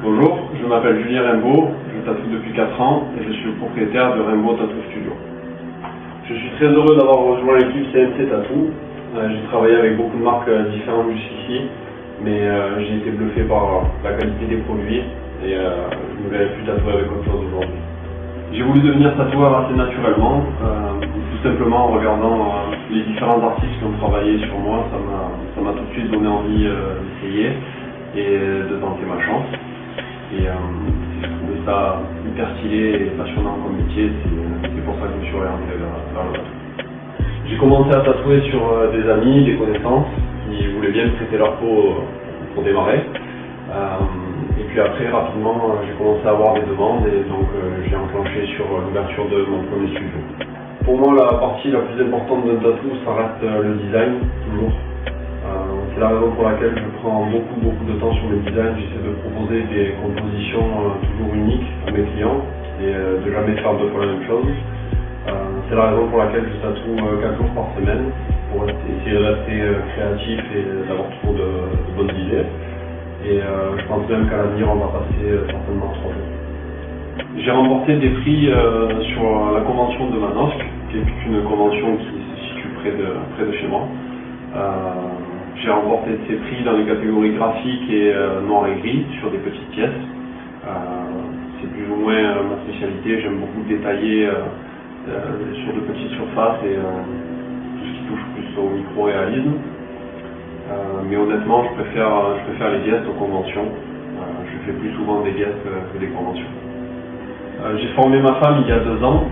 Bonjour, je m'appelle Julien Rimbaud, je tatoue depuis 4 ans et je suis le propriétaire de Rimbaud Tattoo Studio. Je suis très heureux d'avoir rejoint l'équipe CNC Tattoo. J'ai travaillé avec beaucoup de marques différentes jusqu'ici, mais j'ai été bluffé par la qualité des produits et je ne me verrai plus tatouer avec autre chose aujourd'hui. J'ai voulu devenir tatoueur assez naturellement, tout simplement en regardant les différents artistes qui ont travaillé sur moi. Ça m'a tout de suite donné envie d'essayer et de tenter ma chance. Et je trouvais ça hyper stylé et passionnant comme métier, c'est pour ça que je me suis orienté vers le tatou. J'ai commencé à tatouer sur des amis, des connaissances qui voulaient bien me prêter leur peau pour démarrer. Et puis après, rapidement, j'ai commencé à avoir des demandes et donc j'ai enclenché sur l'ouverture de mon premier studio. Pour moi, la partie la plus importante d'un tatou, ça reste le design, toujours. C'est la raison pour laquelle je prends beaucoup de temps sur mes designs. J'essaie de proposer des compositions toujours uniques à mes clients et de jamais faire deux fois la même chose. C'est la raison pour laquelle je tatoue 4 jours par semaine pour essayer de rester créatif et d'avoir toujours de bonnes idées. Et je pense même qu'à l'avenir, on va passer certainement 3 jours. J'ai remporté des prix sur la convention de Manosque, qui est une convention qui se situe près de chez moi. J'ai remporté ces prix dans les catégories graphiques et noir et gris sur des petites pièces. C'est plus ou moins ma spécialité. J'aime beaucoup détailler sur de petites surfaces et tout ce qui touche plus au micro-réalisme. Mais honnêtement, je préfère les guests aux conventions. Je fais plus souvent des guests que des conventions. J'ai formé ma femme il y a 2 ans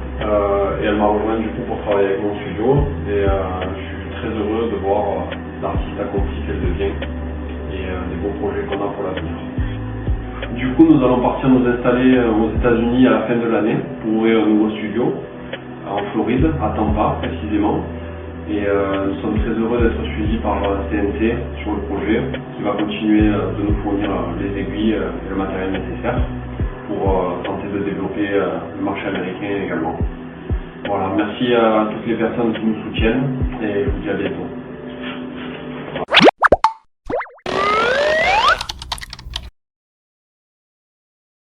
et elle m'a rejoint du coup pour travailler avec mon studio. Et je suis très heureux de voir l'artiste accompli qu'elle devient et les beaux projets qu'on a pour l'avenir. Du coup, nous allons partir nous installer aux États-Unis à la fin de l'année pour ouvrir un nouveau studio en Floride, à Tampa précisément. Et nous sommes très heureux d'être suivis par CNC sur le projet qui va continuer de nous fournir les aiguilles et le matériel nécessaire pour tenter de développer le marché américain également. Voilà, merci à toutes les personnes qui nous soutiennent et je vous dis à bientôt.